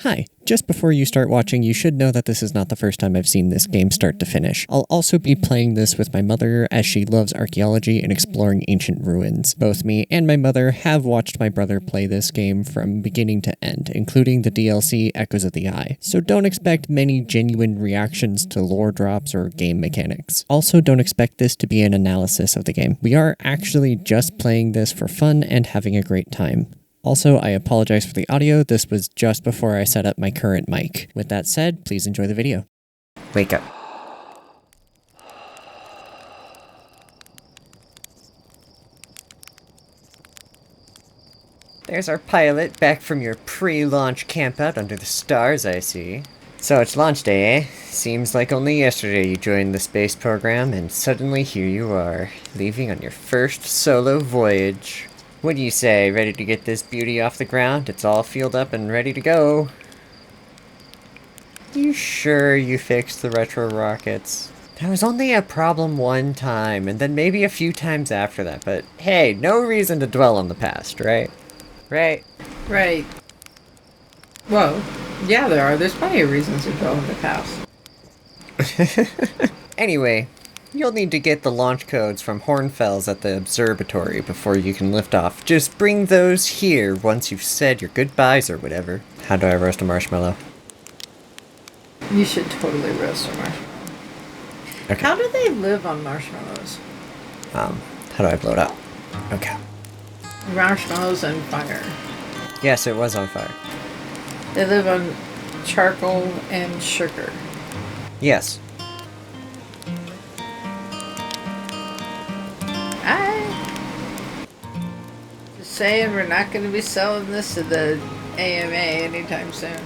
Hi, just before you start watching, you should know that this is not the first time I've seen this game start to finish. I'll also be playing this with my mother, as she loves archaeology and exploring ancient ruins. Both me and my mother have watched my brother play this game from beginning to end, including the DLC Echoes of the Eye, so don't expect many genuine reactions to lore drops or game mechanics. Also, don't expect this to be an analysis of the game. We are actually just playing this for fun and having a great time. Also, I apologize for the audio. This was just before I set up my current mic. With that said, please enjoy the video. Wake up. There's our pilot, back from your pre-launch campout under the stars, I see. So it's launch day, eh? Seems like only yesterday you joined the space program, and suddenly here you are, leaving on your first solo voyage. What do you say, ready to get this beauty off the ground? It's all fueled up and ready to go. You sure you fixed the retro rockets? That was only a problem one time, and then maybe a few times after that, but hey, no reason to dwell on the past, right? Right. Right. Well, yeah, there are. There's plenty of reasons to dwell in the past. Anyway, you'll need to get the launch codes from Hornfels at the observatory before you can lift off. Just bring those here once you've said your goodbyes or whatever. How do I roast a marshmallow? You should totally roast a marshmallow. Okay. How do they live on marshmallows? How do I blow it up? Okay. Marshmallows and fire. Yes, it was on fire. They live on charcoal and sugar. Yes. Just saying, we're not going to be selling this to the AMA anytime soon.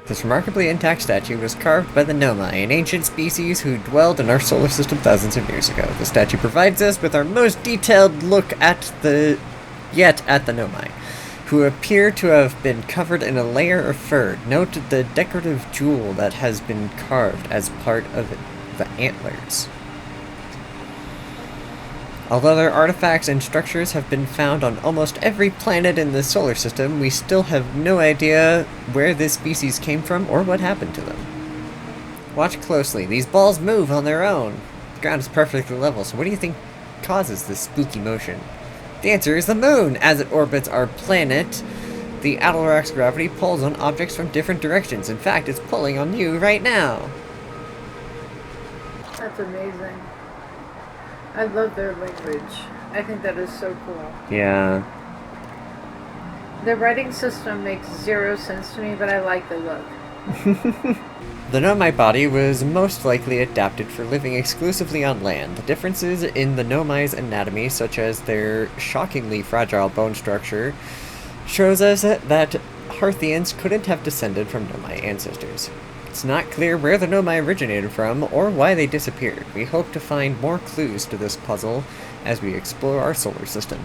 This remarkably intact statue was carved by the Nomai, an ancient species who dwelled in our solar system thousands of years ago. The statue provides us with our most detailed look at the Nomai, who appear to have been covered in a layer of fur. Note the decorative jewel that has been carved as part of the antlers. Although their artifacts and structures have been found on almost every planet in the solar system, we still have no idea where this species came from or what happened to them. Watch closely. These balls move on their own. The ground is perfectly level, so what do you think causes this spooky motion? The answer is the moon. As it orbits our planet, the Attlerock's gravity pulls on objects from different directions. In fact, it's pulling on you right now. That's amazing. I love their language. I think that is so cool. Yeah. Their writing system makes zero sense to me, but I like the look. The Nomai body was most likely adapted for living exclusively on land. The differences in the Nomai's anatomy, such as their shockingly fragile bone structure, shows us that Harthians couldn't have descended from Nomai ancestors. It's not clear where the Nomai originated from or why they disappeared. We hope to find more clues to this puzzle as we explore our solar system.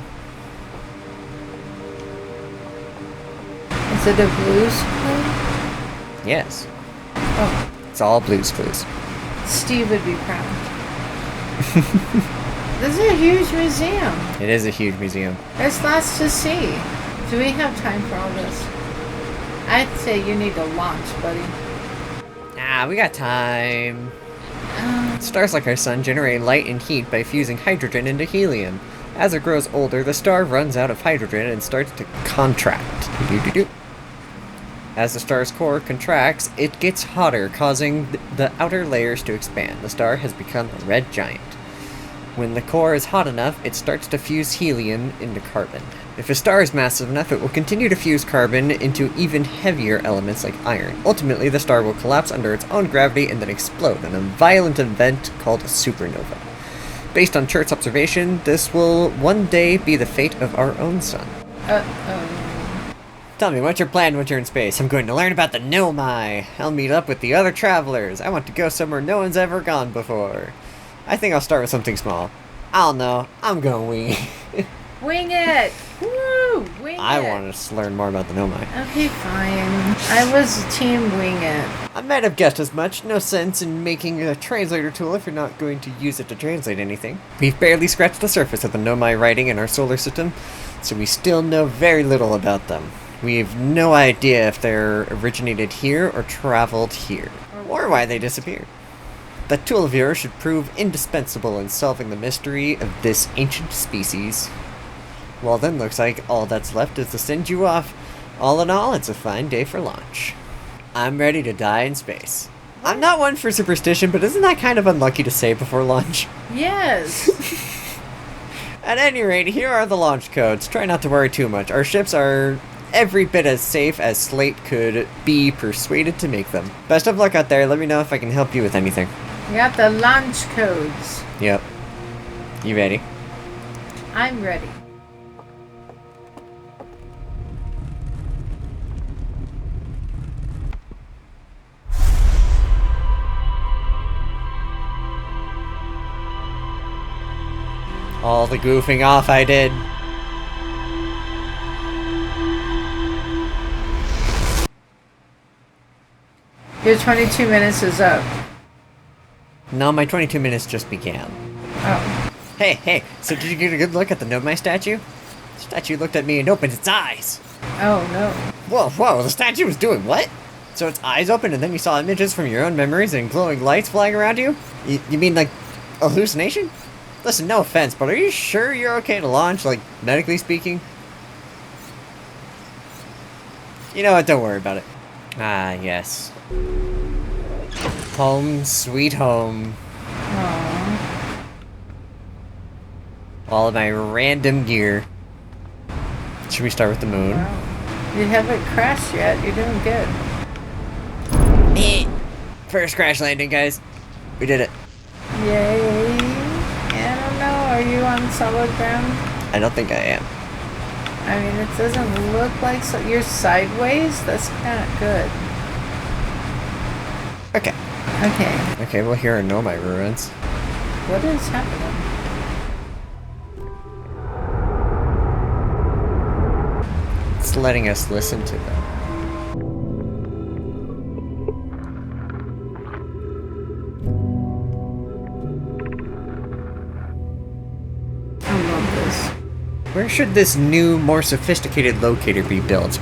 Is it a Blue's Clue? Yes. Oh. It's all Blue's Clues. Steve would be proud. This is a huge museum. It is a huge museum. There's lots to see. Do we have time for all this? I'd say you need to launch, buddy. Ah, we got time. Stars like our sun generate light and heat by fusing hydrogen into helium. As it grows older, the star runs out of hydrogen and starts to contract. As the star's core contracts, it gets hotter, causing the outer layers to expand. The star has become a red giant. When the core is hot enough, it starts to fuse helium into carbon. If a star is massive enough, it will continue to fuse carbon into even heavier elements like iron. Ultimately, the star will collapse under its own gravity and then explode in a violent event called a supernova. Based on Church's observation, this will one day be the fate of our own sun. Tell me, what's your plan when you're in space? I'm going to learn about the Nomai. I'll meet up with the other travelers. I want to go somewhere no one's ever gone before. I think I'll start with something small. I don't know. I'm going to wing it. Wing it! Woo! Wing it! I want to learn more about the Nomai. Okay, fine. I was team wing it. I might have guessed as much. No sense in making a translator tool if you're not going to use it to translate anything. We've barely scratched the surface of the Nomai writing in our solar system. so we still know very little about them. We have no idea if they're originated here or traveled here, or why they disappeared. The tool of yours should prove indispensable in solving the mystery of this ancient species. Well then, looks like all that's left is to send you off. All in all, it's a fine day for launch. I'm ready to die in space. I'm not one for superstition, but isn't that kind of unlucky to say before launch? Yes. At any rate, here are the launch codes. Try not to worry too much. Our ships are every bit as safe as Slate could be persuaded to make them. Best of luck out there. Let me know if I can help you with anything. We got the launch codes. Yep. You ready? I'm ready. All the goofing off I did. Your 22 minutes is up. No, my 22 minutes just began. Oh. Hey, so did you get a good look at the Nomai statue? The statue looked at me and opened its eyes. Oh, no. Whoa, the statue was doing what? So its eyes opened and then you saw images from your own memories and glowing lights flying around you? You mean like a hallucination? Listen, no offense, but are you sure you're okay to launch, like, medically speaking? You know what, don't worry about it. Ah, yes. Home, sweet home. Aww. All of my random gear. Should we start with the moon? Wow. You haven't crashed yet. You're doing good. First crash landing, guys. We did it. Yay. I don't know. Are you on solid ground? I don't think I am. I mean, it doesn't look like so. You're sideways? That's not good. Okay. Okay, well, here are Nomai ruins. What is happening? It's letting us listen to them. I love this. Where should this new, more sophisticated locator be built?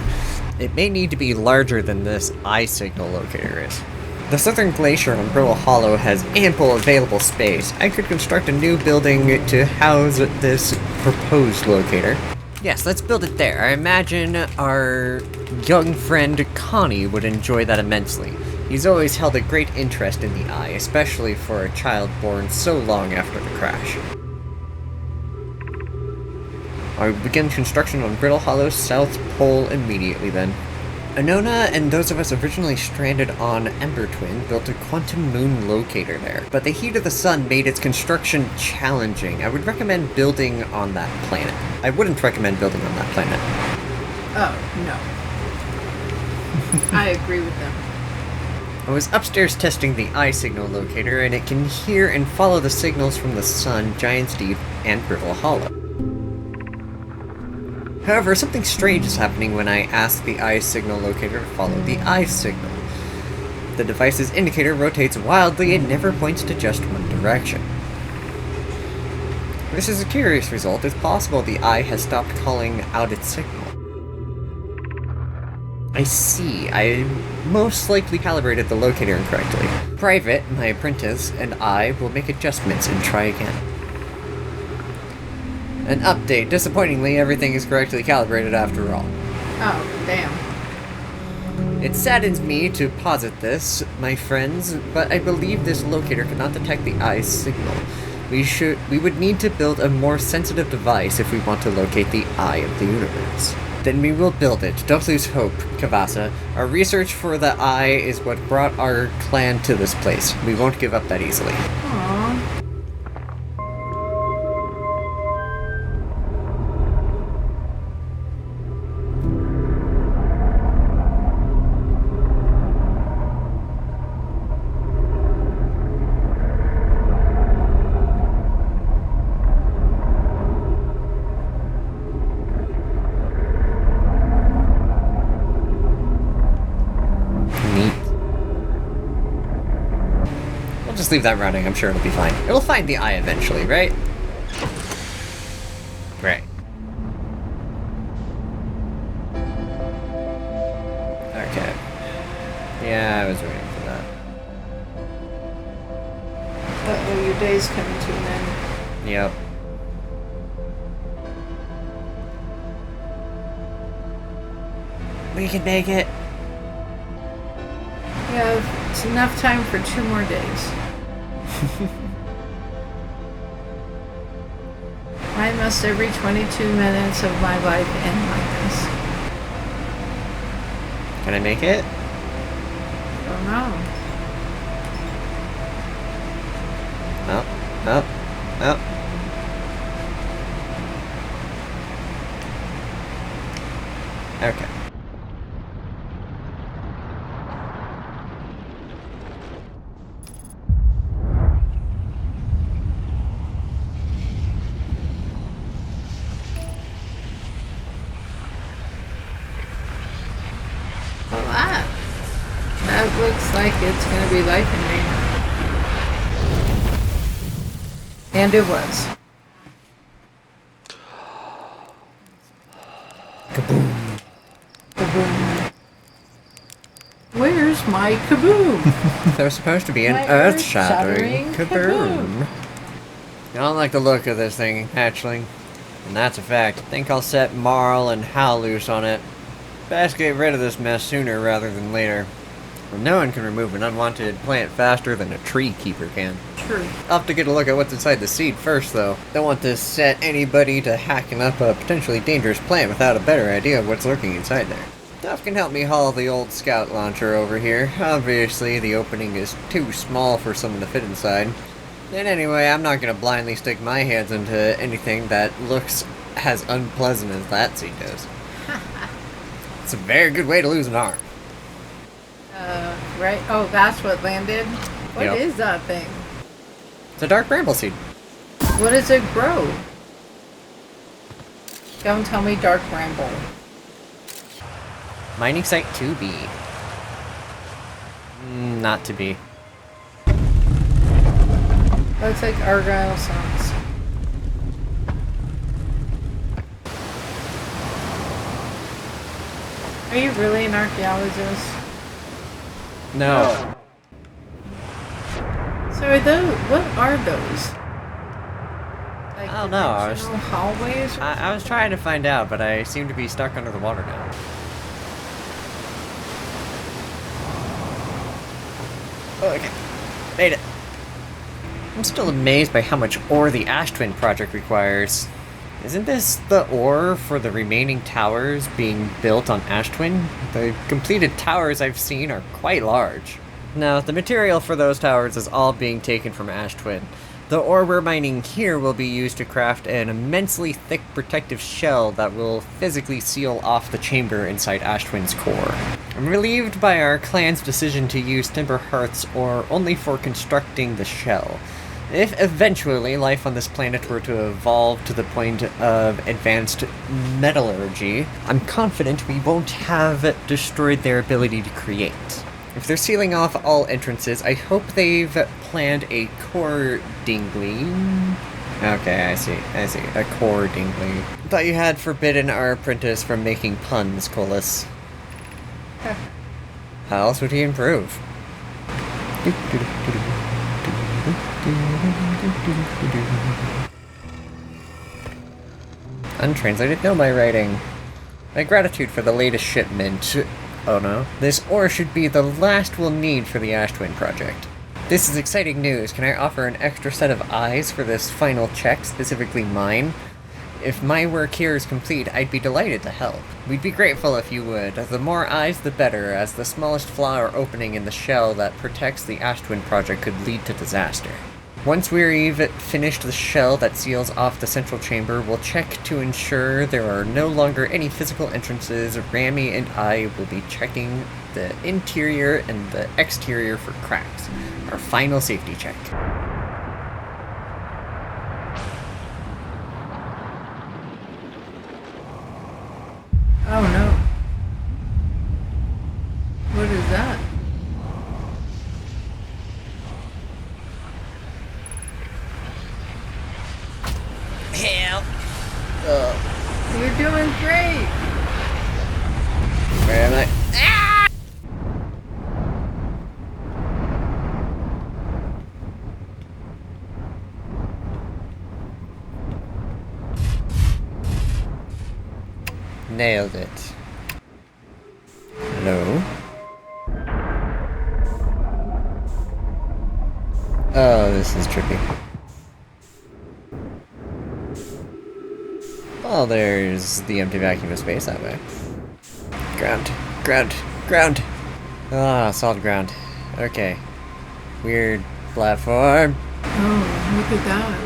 It may need to be larger than this eye signal locator is. The southern glacier on Brittle Hollow has ample available space. I could construct a new building to house this proposed locator. Yes, let's build it there. I imagine our young friend Connie would enjoy that immensely. He's always held a great interest in the eye, especially for a child born so long after the crash. I will begin construction on Brittle Hollow's South Pole immediately then. Anona and those of us originally stranded on Ember Twin built a quantum moon locator there, but the heat of the sun made its construction challenging. I would recommend building on that planet. I wouldn't recommend building on that planet. Oh, no. I agree with them. I was upstairs testing the eye signal locator, and it can hear and follow the signals from the sun, Giant's Deep, and Brittle Hollow. However, something strange is happening when I ask the eye signal locator to follow the eye signal. The device's indicator rotates wildly and never points to just one direction. This is a curious result. It's possible the eye has stopped calling out its signal. I see. I most likely calibrated the locator incorrectly. Private, my apprentice, and I will make adjustments and try again. An update. Disappointingly, everything is correctly calibrated after all. Oh, damn. It saddens me to posit this, my friends, but I believe this locator cannot detect the eye's signal. We would need to build a more sensitive device if we want to locate the eye of the universe. Then we will build it. Don't lose hope, Kavasa. Our research for the eye is what brought our clan to this place. We won't give up that easily. Aww. Just leave that running, I'm sure it'll be fine. It'll find the eye eventually, right? Right. Yeah, I was waiting for that. Uh-oh, your day's coming to an end. Yep. We can make it. Yeah, it's enough time for 2 more days. Why must every 22 minutes of my life end like this? Can I make it? I don't know. Oh, oh, oh. Okay. Well, that looks like it's going to be life in me. And it was. Kaboom. Kaboom. Where's my kaboom? There's supposed to be an My earth-shattering earth-shattering kaboom. I don't like the look of this thing, hatchling. And that's a fact. Think I'll set Marl and Hal loose on it. Best get rid of this mess sooner rather than later. Well, no one can remove an unwanted plant faster than a tree keeper can. True. I'll have to get a look at what's inside the seed first, though. Don't want to set anybody to hacking up a potentially dangerous plant without a better idea of what's lurking inside there. Duff can help me haul the old scout launcher over here. Obviously, the opening is too small for someone to fit inside. And anyway, I'm not going to blindly stick my hands into anything that looks as unpleasant as that seed does. It's a very good way to lose an arm. Right? Oh, that's what landed? What Yep. is that thing? It's a dark bramble seed. What does it grow? Don't tell me dark bramble. Mining site 2B. Not to be. Looks like Argyle songs. Are you really an archaeologist? No. So are those, what are those? Like I don't know, I was- dimensional hallways? Or I was trying to find out, but I seem to be stuck under the water now. Oh, okay. Made it. I'm still amazed by how much ore the Ash Twin project requires. Isn't this the ore for the remaining towers being built on Ash Twin? The completed towers I've seen are quite large. No, the material for those towers is all being taken from Ash Twin. The ore we're mining here will be used to craft an immensely thick protective shell that will physically seal off the chamber inside Ash Twin's core. I'm relieved by our clan's decision to use timber hearths ore only for constructing the shell. If eventually life on this planet were to evolve to the point of advanced metallurgy, I'm confident we won't have destroyed their ability to create. If they're sealing off all entrances, I hope they've planned a core dingly. Okay, I see, a core dingly. Thought you had forbidden our apprentice from making puns, Colas. How else would he improve? Untranslated Nomai writing. My gratitude for the latest shipment. Oh no. This ore should be the last we'll need for the Ash Twin project. This is exciting news. Can I offer an extra set of eyes for this final check, specifically mine? If my work here is complete, I'd be delighted to help. We'd be grateful if you would. The more eyes, the better, as the smallest flaw or opening in the shell that protects the Ash Twin project could lead to disaster. Once we've finished the shell that seals off the central chamber, we'll check to ensure there are no longer any physical entrances. Rami and I will be checking the interior and the exterior for cracks. Our final safety check. Oh no. What is that? Help! You're doing great. Where am I? Ah! it. Hello? Oh, this is trippy. Oh, there's the empty vacuum of space that way. Ground. Ground. Ground! Ah, solid ground. Okay. Weird platform. Oh, look at that.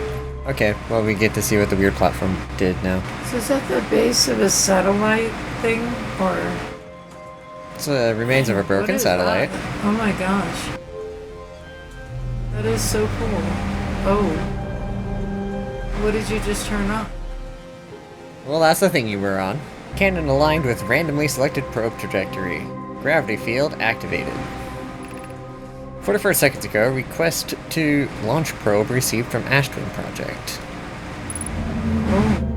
Okay, well, we get to see what the weird platform did now. So is that the base of a satellite thing, or? It's the remains of a broken satellite. That? Oh my gosh. That is so cool. Oh. What did you just turn on? Well, that's the thing you were on. Cannon aligned with randomly selected probe trajectory. Gravity field activated. 44 seconds ago, request to launch probe received from Ashtwin Project. Oh.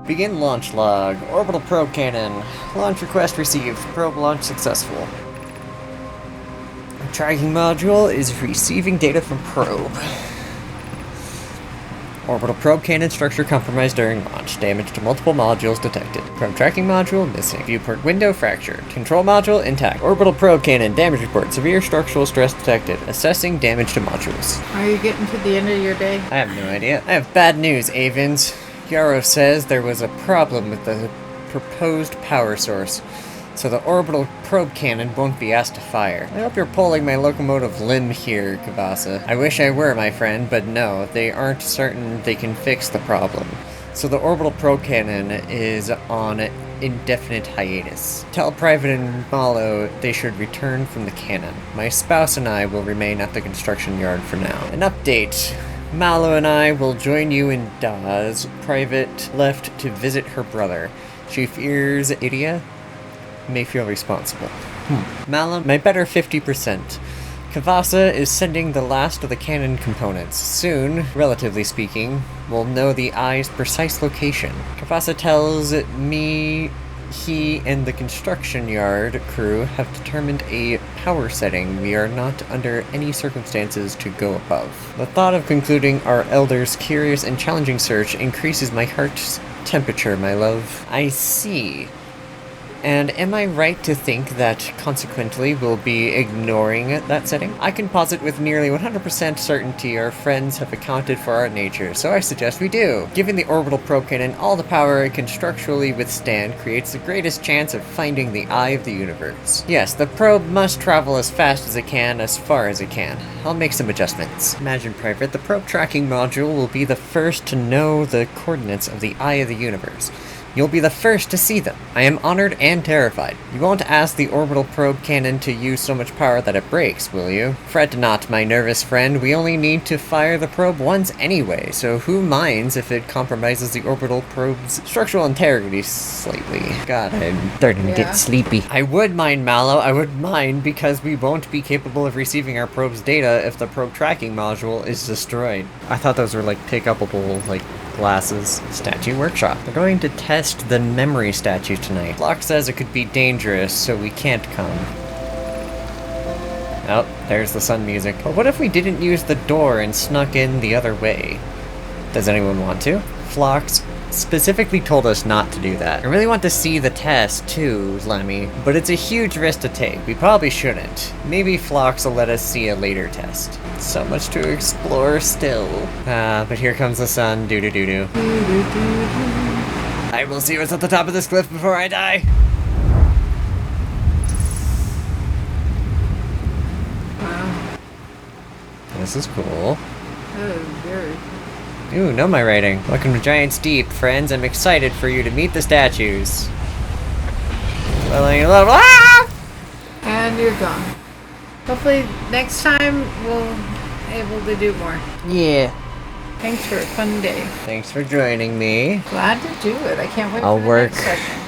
Begin launch log. Orbital probe cannon. Launch request received. Probe launch successful. Tracking module is receiving data from probe. Orbital probe cannon structure compromised during launch. Damage to multiple modules detected. Probe tracking module missing. Viewport window fractured. Control module intact. Orbital probe cannon damage report. Severe structural stress detected. Assessing damage to modules. Are you getting to the end of your day? I have no idea. I have bad news, Avens. Yarrow says there was a problem with the proposed power source, so the orbital probe cannon won't be asked to fire. I hope you're pulling my locomotive limb here, Kavasa. I wish I were, my friend, but no, they aren't certain they can fix the problem. So the orbital probe cannon is on indefinite hiatus. Tell Private and Malo they should return from the cannon. My spouse and I will remain at the construction yard for now. An update. Malo and I will join you in Daz. Private left to visit her brother. She fears Idia may feel responsible. Malum, my better 50%. Kavasa is sending the last of the cannon components. Soon, relatively speaking, we'll know the eye's precise location. Kavasa tells me he and the construction yard crew have determined a power setting we are not under any circumstances to go above. The thought of concluding our elder's curious and challenging search increases my heart's temperature, my love. I see. And am I right to think that, consequently, we'll be ignoring that setting? I can posit with nearly 100% certainty our friends have accounted for our nature, so I suggest we do. Giving the orbital probe cannon all the power it can structurally withstand creates the greatest chance of finding the eye of the universe. Yes, the probe must travel as fast as it can, as far as it can. I'll make some adjustments. Imagine, Private, the probe tracking module will be the first to know the coordinates of the eye of the universe. You'll be the first to see them. I am honored and terrified. You won't ask the orbital probe cannon to use so much power that it breaks, will you? Fret not, my nervous friend. We only need to fire the probe once anyway, so who minds if it compromises the orbital probe's structural integrity slightly? God, I'm starting to get sleepy. I would mind, Mallow. I would mind, because we won't be capable of receiving our probe's data if the probe tracking module is destroyed. I thought those were, like, pick-upable, like, glasses. Statue workshop. We're going to test the memory statue tonight. Locke says it could be dangerous, so we can't come. Oh, there's the sun music. But what if we didn't use the door and snuck in the other way? Does anyone want to? Phlox specifically told us not to do that. I really want to see the test too, Lemmy, but it's a huge risk to take. We probably shouldn't. Maybe Phlox will let us see a later test. So much to explore still. But here comes the sun. Doo-doo-doo-doo. I will see what's at the top of this cliff before I die. Wow. This is cool. Oh, very. Ooh, know my writing. Welcome to Giant's Deep, friends. I'm excited for you to meet the statues. And you're gone. Hopefully next time we'll be able to do more. Yeah. Thanks for a fun day. Thanks for joining me. Glad to do it. I can't wait I'll for the work next session.